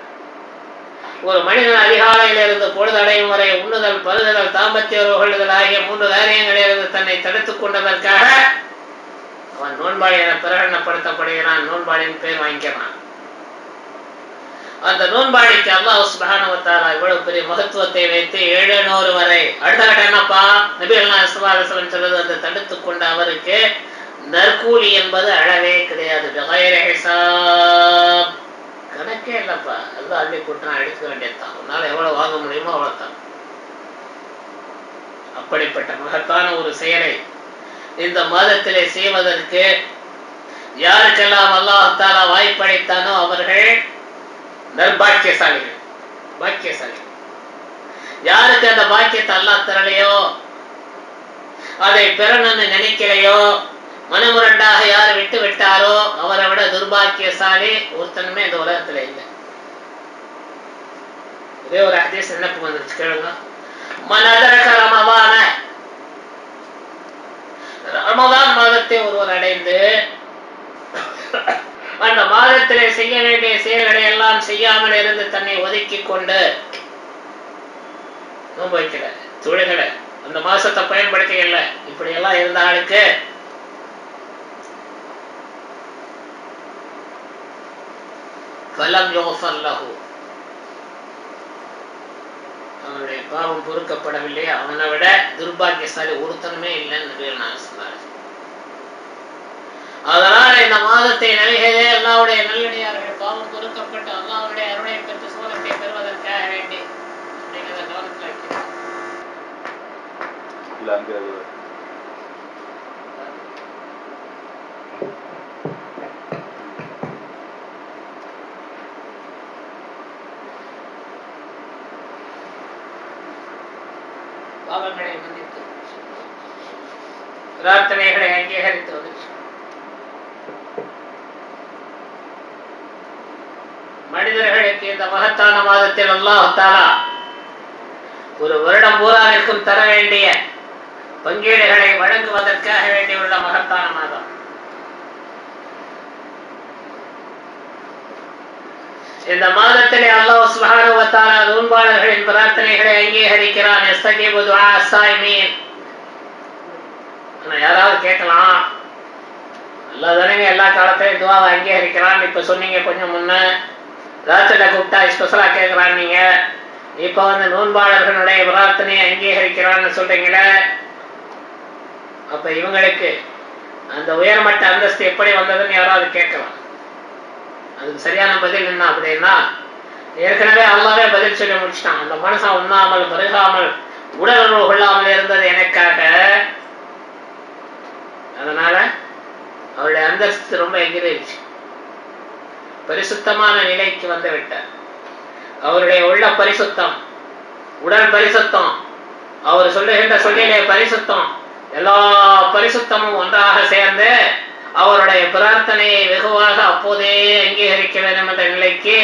ஒரு மனிதன் அதிகாலையிலிருந்து பொழுதடையும் வரை உண்ணுதல், பருகுதல், தாம்பத்திய கொள்ளுதல் ஆகிய 3 காரியங்களிலிருந்து தன்னை தடுத்துக் கொண்டதற்காக அவன் நோன்பாளி என பிரகடனப்படுத்தப்படுகிறான், நோன்பாளின் பேர் வாங்கிக்கிறான். அந்த நோன்பாளிக்கு அல்லாஹ் சுப்ஹானஹு வ தஆலா இவ்வளவு பெரிய மகத்துவத்தை வைத்து 700 வரை. அடுத்த கட்டம் என்னப்பா? நபிகள் நாயகம் ஸல்லல்லாஹு அலைஹி வஸல்லம் சொல்றது, அந்த தடுத்துக் கொண்ட அவருக்கு நற்கூலி என்பது அளவே கிடையாது. பிகைரி ஹிசாப், கணக்கே இல்லப்பா. எல்லாம் அள்ளி கூட்டினா எடுக்க வேண்டியதுதான். உன்னால எவ்வளவு வாங்க முடியுமோ அவ்வளவுதான். அப்படிப்பட்ட மகத்தான ஒரு செயலை இந்த மாதத்திலே செய்வதற்கு யாருக்கெல்லாம் அல்லாஹ் தஆலா வாய்ப்பளித்தானோ அவர்கள் நற்பாக்கியசாலிகள், பாக்கியசாலிகள். யாருக்கு அந்த பாக்கியத்தை அல்லாஹ் தரலையோ, அதை பெறணும்னு நினைக்கலையோ, மனமுரண்டாக யார் விட்டு விட்டாரோ அவரை விட துர்பாக்கியசாலி ஒருத்தனுமே இந்த உலகத்துல இல்லை. ஒரே ஒரு ஹதீஸ் நினைப்பு வந்துருச்சு, கேளுங்க. மன் அதரக ரமதான, ரமதான் மாதத்தை ஒருவர் அடைந்து அந்த மாதத்திலே செய்ய வேண்டிய செயல்களை எல்லாம் செய்யாமல் இருந்து தன்னை ஒதுக்கி கொண்டு நோன்பு வைக்கல, தொழுகல, அந்த மாசத்தை பயன்படுத்திக்கல, இப்படி எல்லாம் இருந்த ஆளுக்கு ஃபலம் யுஃபர் லஹு, அவனுடைய பாவம் பொறுக்கப்படவில்லை. அவனை விட துர்பாக்கியசாலி ஒருத்தனுமே இல்லைன்னு நபிகள் நாயகம் சொன்னார். அதனால இந்த மாதத்தை நல்கிறே அல்லாஹ்வுடைய நல்லடியார்கள் பாவம் பொறுக்கப்பட்டு அல்லாஹ்வுடைய அருளை பெற்று சோதனை பெறுவதற்காக வேண்டி அப்படிங்கிறத கவனத்தில் வைக்கிறோம். பாவங்களை மன்னித்து பிரார்த்தனைகளை அங்கீகரித்து வந்து மனிதர்களுக்கு இந்த மகத்தான மாதத்தில் அல்லாஹ் தஆலா ஒரு வருடம் பூராவிற்கும் தர வேண்டிய பங்கீடுகளை வழங்குவதற்காக வேண்டியுள்ள மகத்தான மாதம். இந்த மாதத்திலே அல்லாஹ் சுப்ஹானஹு வ தஆலா நோன்பாளர்களின் பிரார்த்தனைகளை அங்கீகரிக்கிறான். யஸ்தஜீபு துஆ ஸாயிமீன், யாராவது கேட்கலாம், அல்லாதானங்க எல்லா காலத்தையும் துவாவை அங்கீகரிக்கிறான். இப்ப சொன்னீங்க கொஞ்சம் முன்ன ராத்திரில கூப்பிட்டா ஸ்பெஷலா கேட்கிறான். நீங்க இப்ப நோன்பாளர்களுடைய பிரார்த்தனையை அங்கீகரிக்கிறான்னு சொல்றீங்களே, அப்ப இவங்களுக்கு அந்த உயர்மட்ட அந்தஸ்து எப்படி வந்ததுன்னு யாராவது கேட்கலாம். அதுக்கு சரியான பதில் என்ன அப்படின்னா, ஏற்கனவே அல்லாவே பதில் சொல்லி முடிச்சிட்டான். அந்த மனுஷன் உண்ணாமல் பருகாமல் உடலுறவு கொள்ளாமல் இருந்தது எனக்காக, அதனால அவருடைய அந்தஸ்து ரொம்ப எகிரிச்சு பரிசுத்தமான நிலைக்கு வந்து விட்டார். அவருடைய உள்ள பரிசுத்தம், உடல் பரிசுத்தம், அவர் சொல்லுகின்ற சொல்லிலே பரிசுத்தம், எல்லா பரிசுத்தமும் ஒன்றாக சேர்ந்து அவருடைய பிரார்த்தனையை வெகுவாக அப்போதே அங்கீகரிக்க வேண்டும் என்ற நிலைக்கு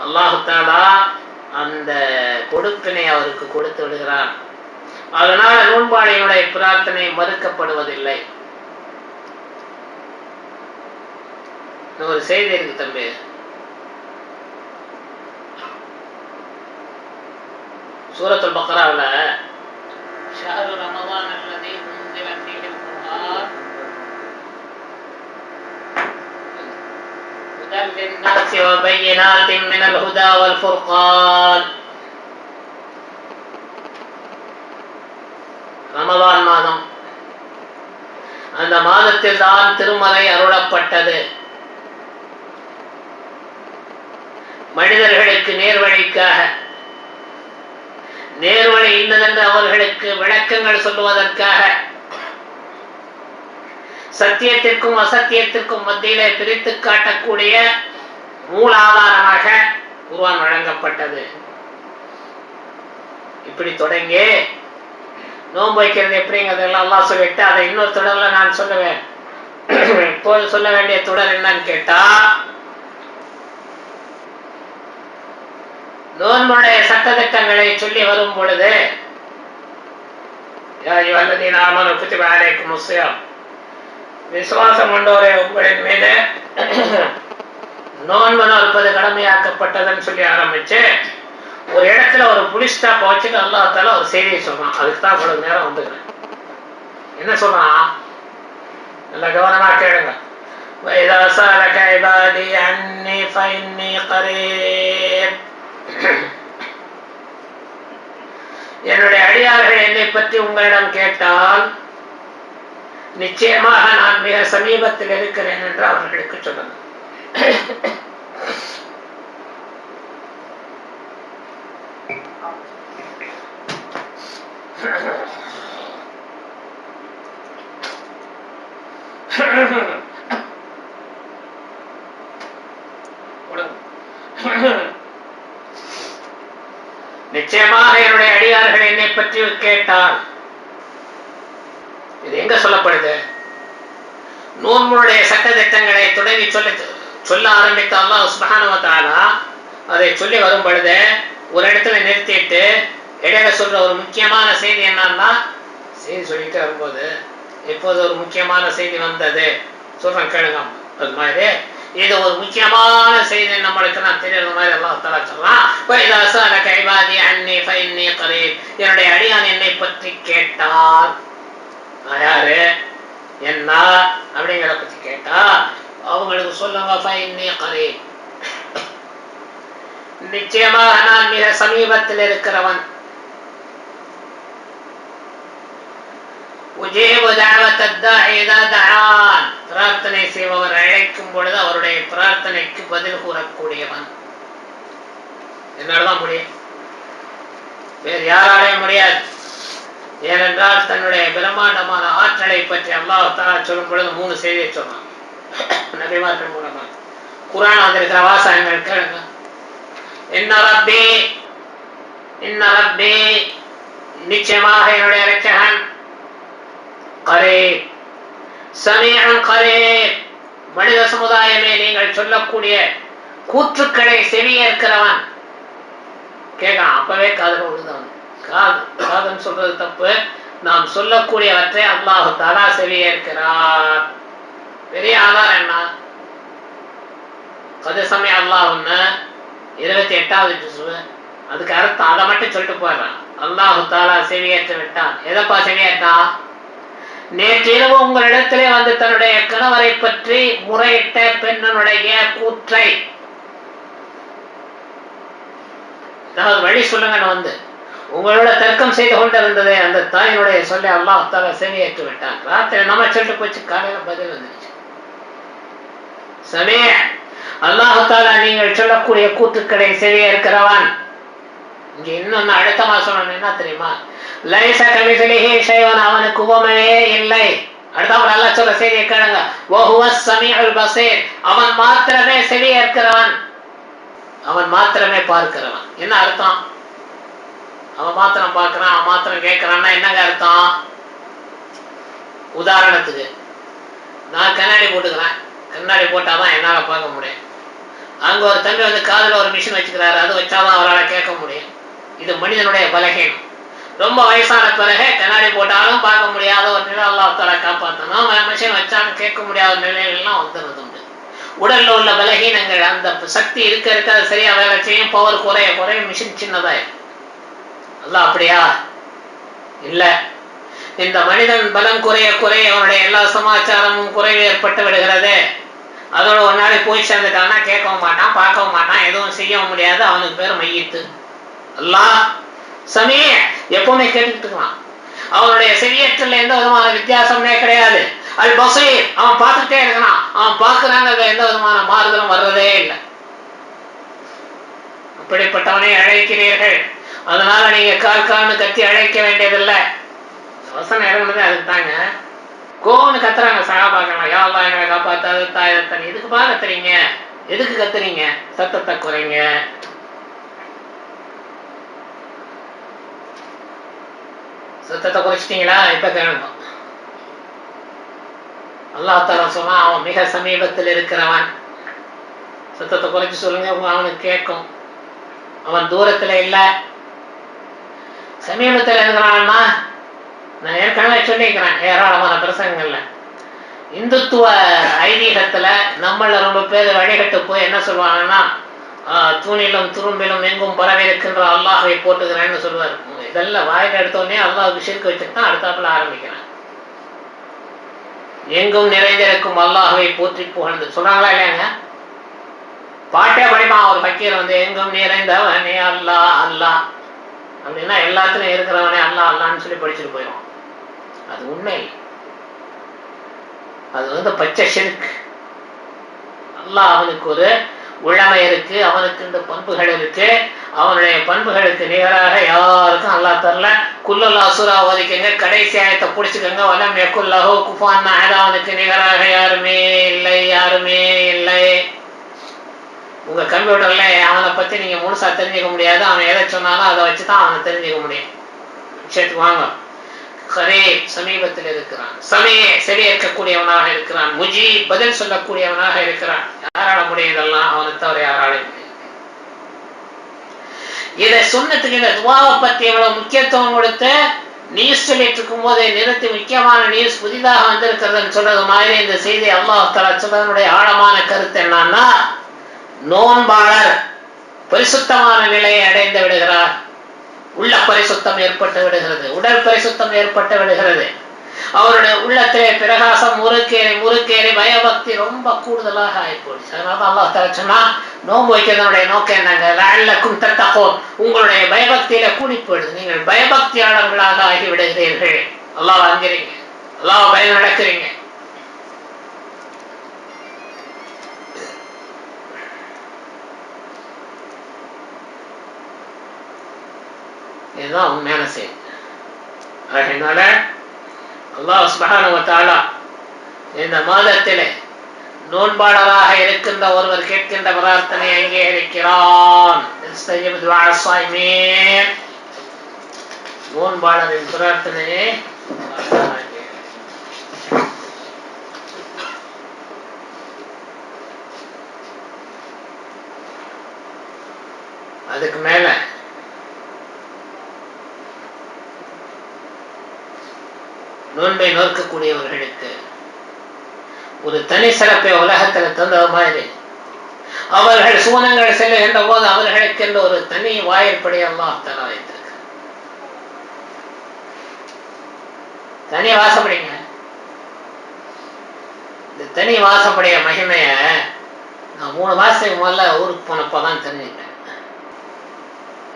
அல்லாஹு தஆலா அந்த கொடுப்பினை அவருக்கு கொடுத்து விடுகிறார். அதனால நோன்பாளியினுடைய பிரார்த்தனை மறுக்கப்படுவதில்லை. ஒரு செய்தி இருக்கு தம்பி, சூரத்துல் பக்ராவுல ஷஹ்ரு ரமதான் அல்லதி உன்ஸில ஃபீஹில் குர்ஆன் ஹுதல் லின்னாஸி வ பையினாத்தின் மினல் ஹுதா வல் ஃபுர்கான். ரமதான் மாதம், அந்த மாதத்தில் தான் திருமறை அருளப்பட்டது. மனிதர்களுக்கு நேர்வழிக்காக, நேர்வழி இன்னதென்று அவர்களுக்கு விளக்கங்கள் சொல்லுவதற்காக, சத்தியத்திற்கும் அசத்தியத்திற்கும் மத்தியிலே பிரித்து காட்டக்கூடிய மூலாதாரமாக குர்ஆன் வழங்கப்பட்டது. இப்படி தொடங்கி நோன்பு வைக்கிறது எப்படிங்கிறதெல்லாம் அல்லாஹ் சொல்லிட்டு அதை இன்னொரு தொடர்ல நான் சொல்லுவேன். இப்போது சொல்ல வேண்டிய தொடர் என்னன்னு கேட்டா, நோன்புடைய சட்டதிட்டங்களை சொல்லி வரும் பொழுது விசுவாசம் கொண்டோரே உங்களின் மீது நோன்பு நோற்பது கடமையாக்கப்பட்டதுன்னு சொல்லி ஆரம்பிச்சு ஒரு இடத்துல ஒரு புலிஸ்டாப் வச்சுட்டு அல்லாஹ் தஆலா ஒரு செய்தியை சொல்றான். அதுக்கு தான் இவ்வளவு நேரம் வந்துக்கிறேன். என்ன சொல்றான், நல்ல கவனமா கேளுங்க. وَإِذَا سَأَلَكَ عِبَادِي عَنِّي فَإِنِّي قَرِيبٌ. என்னுடைய அடியார்கள் என்னை பற்றி உங்களிடம் கேட்டால் நிச்சயமாக நான் மிக சமீபத்தில் இருக்கிறேன் என்று அவர்களுக்கு சொல்லணும். நிச்சயமாக என்னுடைய அடியார்கள் என்னை பற்றி கேட்டால், இது எங்க சொல்லப்படுது? நோன்புடைய சட்ட திட்டங்களை தொடங்கி சொல்ல ஆரம்பித்த அல்லாஹ் சுப்ஹானஹு வ தஆலா அதை சொல்லி வரும் பொழுது ஒரு இடத்துல நிறுத்திட்டு இடையில சொல்ற ஒரு முக்கியமான செய்தி என்னன்னா, செய்தி சொல்லிட்டு வரும்போது இப்போது ஒரு முக்கியமான செய்தி வந்தது சொல்றேன் கேளுங்க. அது மாதிரி இது ஒரு முக்கியமான செய்தி, நம்மளுக்கு நான் தெரியற மாதிரி அல்லாஹ் தஆலா சொல்றான். وَإِذَا سَأَلَكَ عِبَادِي عَنِّي فَإِنِّي قَرِيبٌ. என்னுடைய அடியான் என்னை பற்றி கேட்டால், யாரு என்ன அப்படிங்கிறத பத்தி கேட்டா அவங்களுக்கு சொல்லுங்க, فَإِنِّي قَرِيبٌ. நிச்சயமாக நான் மிக சமீபத்தில் இருக்கிறவன். பிரார்த்தனை செய்பவர் அழைக்கும் பொழுது அவருடைய பிரார்த்தனைக்கு பதில் கூறக்கூடியவன். என்னால்தான் முடியும், வேறு யாராலையும் முடியாது. ஏனென்றால் தன்னுடைய பிரம்மாண்டமான ஆற்றலை பற்றி அல்லாஹ் தஆலா சொல்லும் பொழுது 3 செய்தியை சொன்னான் நபிமார்கள் மூலமா. குர்ஆன் வந்திருக்கிற வாசகங்கள் கேளுங்க. இன்ன ரப்பி நிச்சயமாக என்னுடைய இரட்சகன், கரீப் சமீஉன் கரீப், மனித சமுதாயமே நீங்கள் சொல்லக்கூடிய கூற்றுக்களை செவியேற்கிறவன். கேட்கலாம், அப்பவே காதுல விழுந்தவன். காதுன்னு சொல்றது தப்பு, நாம் சொல்லக்கூடியவற்றை அல்லாஹ் தஆலா செவியேற்கிறார். பெரிய ஆதாரம் என்ன? கது சமய அல்லாஹ்னு 28வது ஜுஸ், அதுக்கு அர்த்தம் அதை மட்டும் சொல்லிட்டு போயிடறான். அல்லாஹ் தஆலா செவியேற்று விட்டான். எதப்பா செவியேற்றான்? நேற்றிரவு உங்களிடத்திலே வந்து தன்னுடைய கணவரை பற்றி முறையிட்ட பெண்ணுடைய கூற்றை வழி சொல்லுங்கன்னு வந்து உங்களோட தர்க்கம் செய்து கொண்டிருந்ததே அந்த தாயினுடைய சொல்லி அல்லாஹ் தஆலா செவியேற்று விட்டான். ராத்திரி நம்ம சொல்லிட்டு போச்சு, காலையில பதில் வந்துச்சு. சமீ அல்லாஹ் தஆலா நீங்கள் சொல்லக்கூடிய கூற்றுக்களை செவியேற்கிறவன். இங்க இன்னொன்னு அழுத்தமா சொல்லணும், என்ன தெரியுமா? லைஸ கமிஸ்லிஹி ஷைஉன், அவனுக்கு உவமையே இல்லை. அடுத்தவன் அல்லாஹ் சொல்ற செய்தியை கேளுங்க. வஹுவஸ் ஸமீஉல் பஸீர், அவன் மாத்திரமே செவியேற்கிறவன், அவன் மாத்திரமே பார்க்கிறவன். என்ன அர்த்தம்? அவன் மாத்திரம் பார்க்கிறான், அவன் மாத்திரம் கேட்கிறான்னா என்னங்க அர்த்தம்? உதாரணத்துக்கு நான் கண்ணாடி போட்டுக்கிறேன், கண்ணாடி போட்டாதான் என்னால பார்க்க முடியும். அங்க ஒரு தம்பி வந்து காதுல ஒரு மிஷின் வச்சுக்கிறாரு, அது வச்சாதான் அவரால் கேட்க முடியும். இது மனிதனுடைய பலகீனம். ரொம்ப வயசான பிறகு கண்ணாடி போட்டாலும் பார்க்க முடியாத ஒரு நிலை அல்லாஹ் தஆலா காப்பாற்றணும். மிஷின் வச்சாலும் கேட்க முடியாத நிலையெல்லாம் வந்துடுறது உண்டு. உடல்ல உள்ள பலகீனங்கள், அந்த சக்தி இருக்க இருக்க அது சரியா வேலை செய்யும், பவர் குறைய குறைய மிஷின் சின்னதாயிரும். அல்லாஹ் அப்படியா? இல்ல. இந்த மனிதன் பலம் குறைய குறைய அவனுடைய எல்லா சமாச்சாரமும் குறைவு ஏற்பட்டு விடுகிறது. அதோட ஒரு நாளைக்கு போய் சேர்ந்துட்டான்னா கேட்கவும் மாட்டான், பார்க்கவும் மாட்டான், எதுவும் செய்யவும் முடியாது. அவனுக்கு பேர் மையத்து. அல்லாஹ் சமீ எப்பவுமே கேட்டுக்கிட்டு இருக்கான். அவனுடைய செவியேற்றல எந்த விதமான வித்தியாசமே கிடையாது. அல் பஸீர், அவன் பார்த்துட்டே இருக்கான், அவன் பார்க்கிறாங்க, எந்த விதமான மாறுதலும் வர்றதே இல்லை. அப்படிப்பட்டவனை அழைக்கிறீர்கள், அதனால நீங்க கால் கால்னு கத்தி அழைக்க வேண்டியதில்லை. வசனம் இறங்குனது அதுக்கு தாங்க. கோன்னு கத்துறாங்க சஹாபாக்கள், யா அல்லாஹ் எங்களை காப்பாத்தாது தாய் தனி. இதுக்கு பா கத்துறீங்க, எதுக்கு கத்துறீங்க? சத்தத்தை குறைங்க. சத்தத்தை குறைச்சிட்டீங்களா? இப்ப கேளுங்க. அல்லாஹ் தஆலா சொன்னா அவன் மிக சமீபத்தில் இருக்கிறவன். சத்தத்தை குறைச்சு சொல்லுங்க, அவனுக்கு கேட்கும். அவன் தூரத்துல இல்ல, சமீபத்தில் இருக்கிறான்னா நான் ஏற்கனவே சொல்லிக்கிறேன் ஏராளமான பிரசங்கங்கள்ல. இந்துத்துவ ஐதீகத்துல நம்மள ரொம்ப பேர் வழிகட்டு போய் என்ன சொல்லுவாங்கன்னா, தூணிலும் துரும்பிலும் எங்கும் பரவி இருக்கின்ற அல்லாஹை போட்டுக்கிறேன்னு சொல்லுவார். இதெல்லாம் வாயில எடுத்தோடனே அல்லாஹ்வுக்கு ஷிர்க் வச்சுட்டு தான் அடுத்தாப்புல ஆரம்பிக்கிறேன். எங்கும் நிறைந்திருக்கும் அல்லாஹ்வை போற்றி புகழ்ந்து சொல்றாங்களா இல்லையாங்க? பாட்டே படிப்பான் ஒரு பக்கீர் வந்து, எங்கும் நிறைந்தவனே அல்லாஹ் அல்லாஹ் அப்படின்னா எல்லாத்துலயும் இருக்கிறவனே அல்லாஹ் அல்லான்னு சொல்லி படிச்சுட்டு போயிடும். அது உண்மை இல்லை, அது வந்து பச்சை ஷிர்க். அல்லாஹ் அவனுக்கு ஒரு உளமை இருக்கு, அவனுக்கு இந்த பண்புகள் இருக்கு. அவனுடைய பண்புகளுக்கு நிகராக யாருக்கும் அல்லாஹ் தரல. குல்லுல்லா சூரா ஓதிக்கங்க, கடைசி ஆயத்தை பிடிச்சுக்கங்க. வலம் யகுல்லஹு குஃபுவன் அஹத், அவனுக்கு நிகராக யாருமே இல்லை, யாருமே இல்லை. உங்க கம்ப்யூட்டர்ல அவனை பத்தி நீங்க முழுசா தெரிஞ்சுக்க முடியாது. அவன் எதை சொன்னாலும் அதை வச்சுதான் அவனை தெரிஞ்சுக்க முடியும். விஷயத்துக்கு வாங்க. கரீப், சமீபத்தில் இருக்கிறான். செவியேற்கக்கூடியவனாக இருக்கிறான். முஜீப், பதில் சொல்லக்கூடியவனாக இருக்கிறான். யாரால முடியுதெல்லாம்? அவனை தவிர யாரால முடியும்? இதை சொன்னதுக்கு இந்த துவாவை பத்தி எவ்வளவு முக்கியத்துவம் கொடுத்து நியூஸ் சொல்லிட்டு இருக்கும் போதே நிறுத்தி, முக்கியமான நியூஸ் புதிதாக வந்திருக்கிறதுன்னு சொல்றது மாதிரி இந்த செய்தி அல்லாஹ் தஆலா சொல்றதனுடைய ஆழமான கருத்து என்னன்னா, நோன்பாளர் பரிசுத்தமான நிலையை அடைந்து விடுகிறார். உள்ள பரிசுத்தம் ஏற்பட்டு விடுகிறது, உடல் பரிசுத்தம் ஏற்பட்டு விடுகிறது. அவருடைய உள்ளத்திலே பிரகாசம் முறுக்கேறி பயபக்தி ரொம்ப கூடுதலாக ஆயிப்போச்சு. அதனால அல்லாஹ் தஆலா சொன்னா, நோன்பு வைக்கிறதனுடைய நோக்கம் என்னங்க? லஅல்லக்கும் தத்தகூன், உங்களுடைய பயபக்தியில கூடி போயிடுது, நீங்கள் பயபக்தியாளர்களாக ஆகி விடுகிறீர்கள். அல்லாஹ் அஞ்சுறீங்க, அல்லாஹ் பயம் நடக்கிறீங்க. இதுதான் உண்மையான செய்தி. அதனால அல்லாஹ் சுப்ஹானஹு வ தஆலா இந்த மாதத்திலே நோன்பாளராக இருக்கின்ற ஒருவர் கேட்கின்ற பிரார்த்தனை அங்கீகரிக்கிறான். நோன்பாளரின் பிரார்த்தனையை அதுக்கு மேல நோன்பை நோக்கக்கூடியவர்களுக்கு ஒரு தனி சிறப்பை உலகத்தில் தந்தது மாதிரி அவர்கள் சூனங்கள் செல்லுகின்ற போது அவர்களுக்கு என்ற ஒரு தனி வாயிற்படி அல்லாஹ் தஆலா வைத்திருக்க. தனி வாசப்படிங்க, இந்த தனி வாசப்படைய மகிமைய நான் 3 மாசத்துக்கு முதல்ல ஊருக்கு போனப்பதான் தெரிஞ்சுக்கிட்டேன்.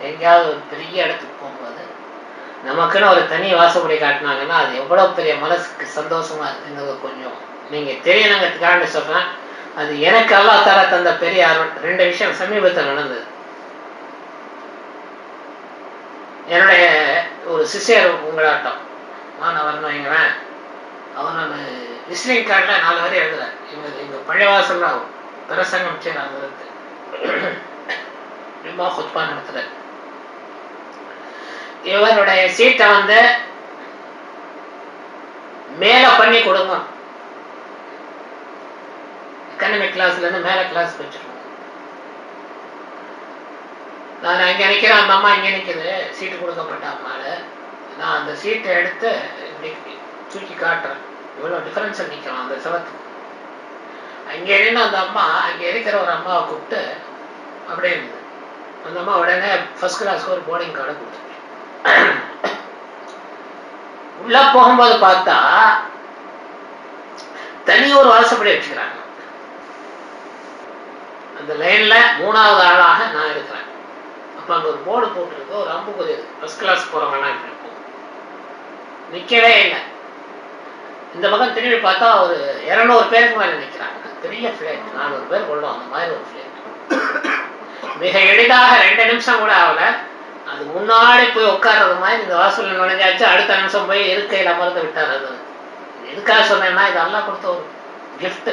எங்கேயாவது ஒரு பெரிய இடத்துக்கு போகும்போது நமக்குன்னு ஒரு தனி வாசப்படி காட்டினாங்கன்னா அது எவ்வளவு பெரிய மனசுக்கு சந்தோஷமா இருக்குங்கிறது கொஞ்சம் நீங்க தெரியணுங்கிறதுக்காக சொல்றேன். அது எனக்கு அல்லாஹ் தஆலா தந்த பெரிய அருள். 2 விஷயம் சமீபத்தில் நடந்தது. என்னுடைய ஒரு சிஷியர் உங்களாட்டம் மாணவர்னு வைங்களேன், அவன் விசிலிங் கார்டில் 4 வரை எழுதுறேன். எங்க பழையவாசல் பிரசங்கம் செய்யறாங்க, ஹுத்பா நடத்துற. இவருடைய சீட்டை மேல பண்ணி கொடுங்க. எக்கனாமிக் கிளாஸ்ல இருந்து மேல கிளாஸ் வச்சிருக்கோம். நான் அங்க நிக்கிறேன், அந்த அம்மா இங்க நிக்குது, சீட்டு கொடுக்கப்பட்ட அம்மால. நான் அந்த சீட்டை எடுத்து இப்படி தூக்கி காட்டுறேன். இவ்வளவு டிஃபரன்ஸ் நிக்கலாம் அந்த சிவத்து. அங்க இருந்து அந்த அம்மா அங்க இருக்கிற ஒரு அம்மாவை கூப்பிட்டு அப்படியே இருந்தது. அந்த அம்மா உடனே ஃபர்ஸ்ட் கிளாஸ்க்கு ஒரு போர்டிங் கார்டை கொடுத்து உள்ள போகும்போது பார்த்தா தனி ஒரு வாசப்படி வச்சுக்கிறாங்க. அந்த லைன்ல 3வது ஆளாக நான் இருக்கிறேன். அப்ப அங்க ஒரு போர்டு போட்டுருக்கு, ஒரு அம்புக்குறி இருக்கு, ஃபர்ஸ்ட் கிளாஸ் போறவங்க நிக்கவே இல்லை. இந்த பக்கம் திரும்பி பார்த்தா ஒரு 200 பேருக்கு மேல நிக்கிறாங்க. பெரிய பிளேட், 400 பேர் கொள்ளும் அந்த மாதிரி ஒரு பிளேட். மிக எளிதாக 2 நிமிஷம் கூட ஆகல, அது முன்னாடி போய் உட்கார்றது மாதிரி இந்த வாசல்ல நுழைஞ்சாச்சு. அடுத்த நிமிஷம் போய் இருக்கையில் அமர்ந்து விட்டார். அது எதுக்காக சொன்னேன்னா இது அல்லாஹ் கொடுத்த ஒரு கிஃப்ட்.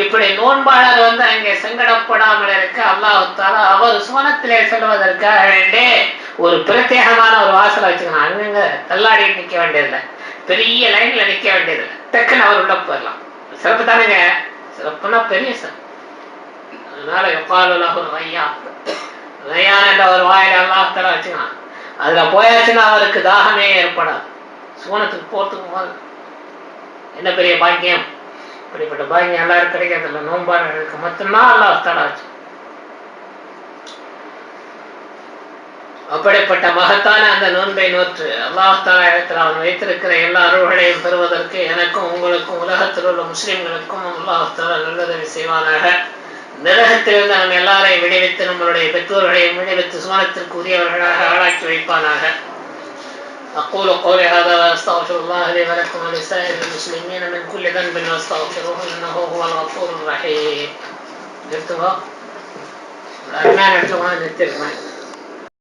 இப்படி நோன்பாளர் அங்கே சங்கடப்படாமல் இருக்க அல்லாஹ் தஆலா அவர் சுவனத்திலே செல்வதற்காக வேண்டி ஒரு பிரத்யேகமான ஒரு வாசலை வச்சுக்கணும். அங்கங்க தள்ளாடி நிக்க வேண்டியதில்லை, பெரிய லைன்ல நிக்க வேண்டியதில்லை, டக்குன்னு அவர் உள்ள போயிடலாம். சிறப்பு தானுங்க, சிறப்புனா பெரிய சிறப்பு. அதனால யுகாலுலஹு ரையான், ரையான் என்ற ஒரு வாயில அல்லாஹ் தஆலா வச்சுக்கலாம். அதுல போயாச்சுன்னா அவருக்கு தாகமே ஏற்படாது. சுவனத்துக்கு போறதுக்கு போது என்ன பெரிய பாக்கியம். இப்படிப்பட்ட பாக்கியம் எல்லாரும் கிடைக்கிறதில்ல, நோன்பாளர்களுக்கு மட்டும்தான் அல்லாஹ் தஆலா வச்சு. அப்படிப்பட்ட மகத்தான அந்த நோன்பை நோற்று அல்லாஹ் தஆலா இடத்தில் அவன் வைத்திருக்கிற எல்லா அருள்களையும் பெறுவதற்கு எனக்கும் உங்களுக்கும் உலகத்தில் உள்ள முஸ்லிம்களுக்கும் அல்லாஹ் தஆலா நல்லுதவி செய்வானாக. நரகத்திலிருந்து நாம் எல்லாரையும் விடுவித்து நம்மளுடைய பெற்றோர்களையும் விடுவித்து சுவனத்திற்கு உரியவர்களாக ஆளாக்கி வைப்பானாக. أقول قولي هذا وأستغفر الله لي ولكم ولسائر المسلمين من كل ذنب واستغفروه إنه هو الغفور الرحيم. قلتها الأرمان اعتقاد الترمان.